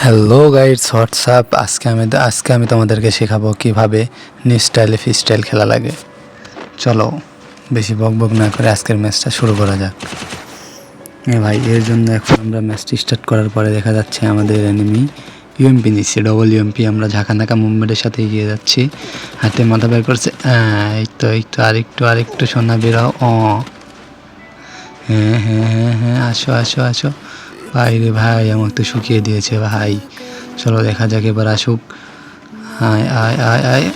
Hello guys WhatsApp আজকে আমি তোমাদেরকে শেখাবো কিভাবে নিউ স্টাইলে ফ্রি স্টাইল খেলা লাগে। চলো বেশি বকবক না করে আজকের ম্যাচটা শুরু করা যাক। ভাই এর জন্য এখন আমরা ম্যাচটি স্টার্ট করার পরে দেখা যাচ্ছে আমাদের এনিমি ইউএমপি নিচ্ছে, ডবল ইউএমপি। আমরা ঝাঁকানাকা মুভমেন্টের সাথে এগিয়ে যাচ্ছি, হাতে মাথা বের করছে। এই তো আরেকটু সোনা বেরাও। হ্যাঁ, আসো আসো আসো। ভাই রে ভাই, আমাকে তো শুকিয়ে দিয়েছে ভাই। চলো দেখা যাক এবার আসুক। আয় আয় আয় আয়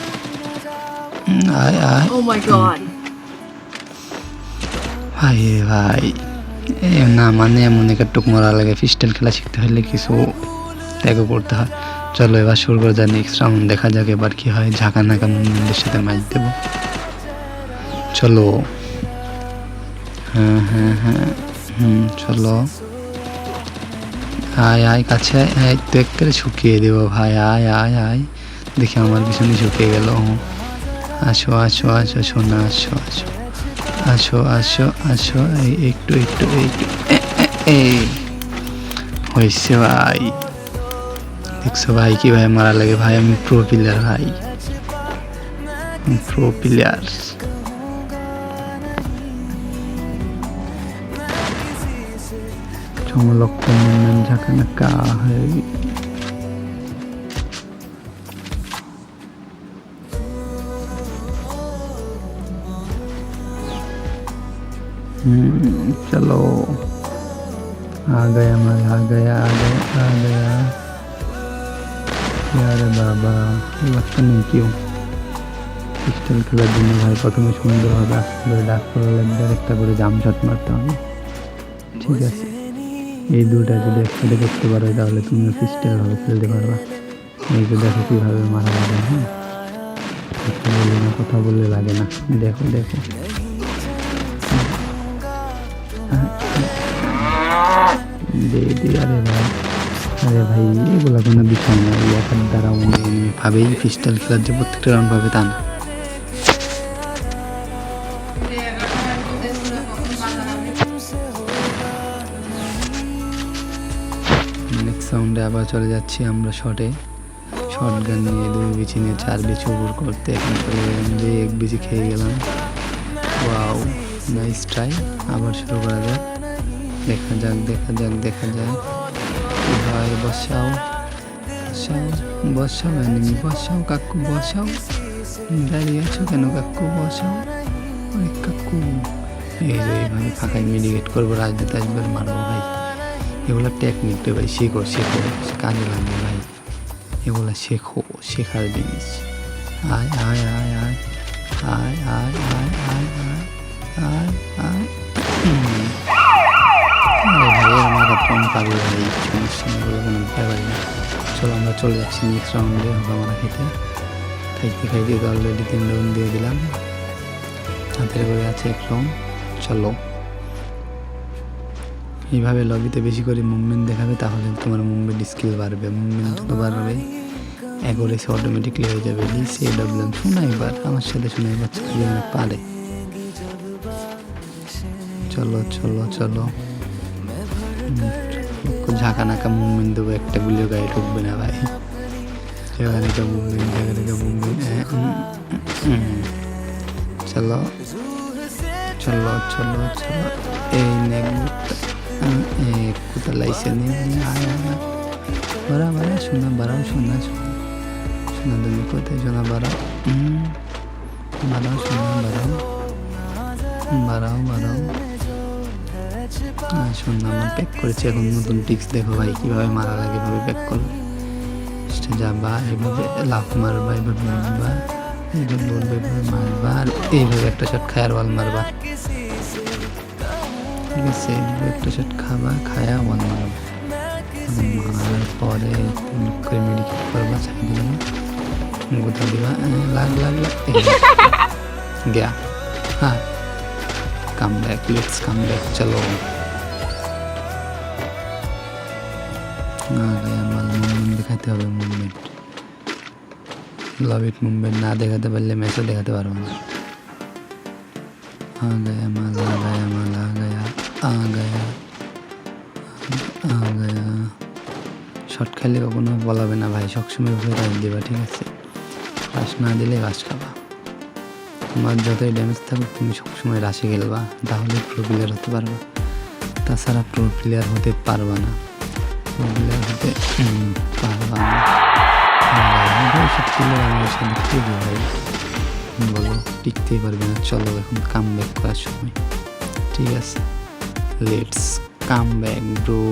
আয় আয়। Oh my god. ভাই রে ভাই, না মানে এমন একটুক মরা লাগে। পিস্টল খেলা শিখতে হলে কিছু ত্যাগও করতে হয়। চলো এবার শুরু করে যা নেক্সট রাউন্ড, দেখা যাক এবার কি হয়। ঝাঁকা নাকা মুভমেন্টের সাথে ম্যাচ দেবো। চলো হ্যাঁ চলো আয় আয় কাছে আয়। তো একটা শুকিয়ে দেবো ভাই। আয় আয় আয়, দেখি আমার পিছনে শুকিয়ে গেল। আসো আসো আসো সোনা, আসো আসো আসো আসো আসো। একটু এই হয়েছে ভাই। দেখছো ভাই কিভাবে মারা লাগে ভাই। আমি প্রো প্লেয়ার ভাই, প্রো প্লেয়ার। চমলক্ষ মুভমেন্ট ঝাঁকানাকা হয়ে चलो आ गया मजा, आ गया यार बाबा। लगता नहीं क्यों পিস্টল খেলার জন্য ভাই প্রথমে সুন্দরভাবে আস্তে করে ডাক করা লাগবে, আর একটা করে জাম শট মারতে হবে। ঠিক আছে, এই দুটা যদি একসাথে করতে পারো তাহলে তুমি পিস্টল ভাবে খেলতে পারবা। এই যে দেখো কীভাবে মারা লাগে। হ্যাঁ, কথা বললে লাগে না। দেখো আরে ভাই এগুলো কোনো বিষয় না। এই একার দ্বারা ভাবেই পিস্টল খেলার যে প্রত্যেকটা রাউন্ড পাবে তা না। নেক্সট রাউন্ডে আবার চলে যাচ্ছি আমরা শর্ট গান নিয়ে 2 বিচি নিয়ে 4 বিচি উপর করতে। এখন চলে গেলাম যে 1 বিচি খেয়ে গেলাম। Wow, nice try. আবার শুরু করা যাক। দেখা যাক ভাই। বসাও এনিমি, বসাও কাকু, বসাও। দাঁড়িয়ে আছো কেন কাকু, বসাও। ওই কাকু এই যে এইভাবে ফাঁকায় মেডিকেট করবো, রাজনীতি আসবে, মারবো ভাই। এগুলো টেকনিক রে ভাই, শেখো কাজে লাগবে ভাই। এগুলো শেখার জিনিস। আয় আয় আয় আয় আয় আয় আয় আয় আয় আয়। ভাই আমার কম পাবে ভাই, সমস্যা এগুলো কোনো ব্যাপার না। চলো আমরা চলে যাচ্ছি নেক্সট রাউন্ডে। আমরা খাইতে তো অলরেডি 3 রাউন্ড দিয়ে দিলাম। হাতের করে আছে 1 রাউন্ড। চলো এইভাবে লবিতে বেশি করে মুভমেন্ট দেখাবে, তাহলে তোমার মুভমেন্ট স্কিল বাড়বে। মুভমেন্ট যত বাড়বে অ্যাকুরেসি অটোমেটিকলি হয়ে যাবে। DCWM শোনাইবার আমার সাথে শোনাইবার পারে। চলো ঝাঁকা নাকা মুভমেন্ট দেবো, একটা গুলিও গায়ে ঢুকবে না ভাই। ঝাঁকা মুভমেন্ট চলো এই কোথা লাইসে বাড়া শোনা বাড়াও, শোনা তুমি কোথায় শোনা বাড়াও। বাড়াও শোনা। আমার প্যাক করেছে এখন নতুন টিক্স। দেখো ভাই কিভাবে মারা লাগে, এভাবে প্যাক করো। যাবা এইভাবে লাফ মারবা, এইভাবে মারবা, এইভাবে বলবে, এইভাবে মারবা, আর এইভাবে একটা শট খায়ার ওয়াল মারবা। ঠিক আছে, একটা শট খায়া ওয়াল মারবা। মারার পরে করে মেডিকেট করবা, ছাই দিবা, গোথা দিবা, লাগ গিয়া। হ্যাঁ, লেটস কাম ব্যাক। চলো মুভমেন্ট দেখাতে হবে। মুভমেন্ট লবিট মুভমেন্ট না দেখাতে পারলে ম্যাচও দেখাতে পারবো না। आ गया শর্ট খেলে কখনো বলাবে না ভাই, সবসময় ভুলে রাশ দিবা, ঠিক আছে? রাশ না দিলে রাশ খাবা। তোমার যতই ড্যামেজ থাকুক তুমি সবসময় রাশে খেলবা, তাহলে প্রো প্লেয়ার হতে পারবা। তাছাড়া প্রো প্লেয়ার হতে পারবা না, প্রো প্লেয়ার হতে পারবা না। সব প্লেয়ার আমাদের সাথে টিকবে ভাই, বলো টিকতেই পারবে না। চলো এখন কাম ব্যাক করার সময়, ঠিক আছে? Let's come back bro.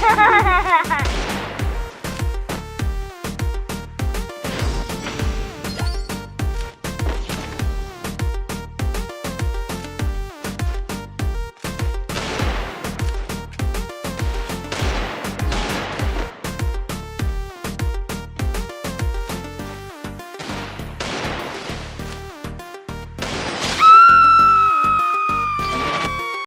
Ha ha ha ha ha!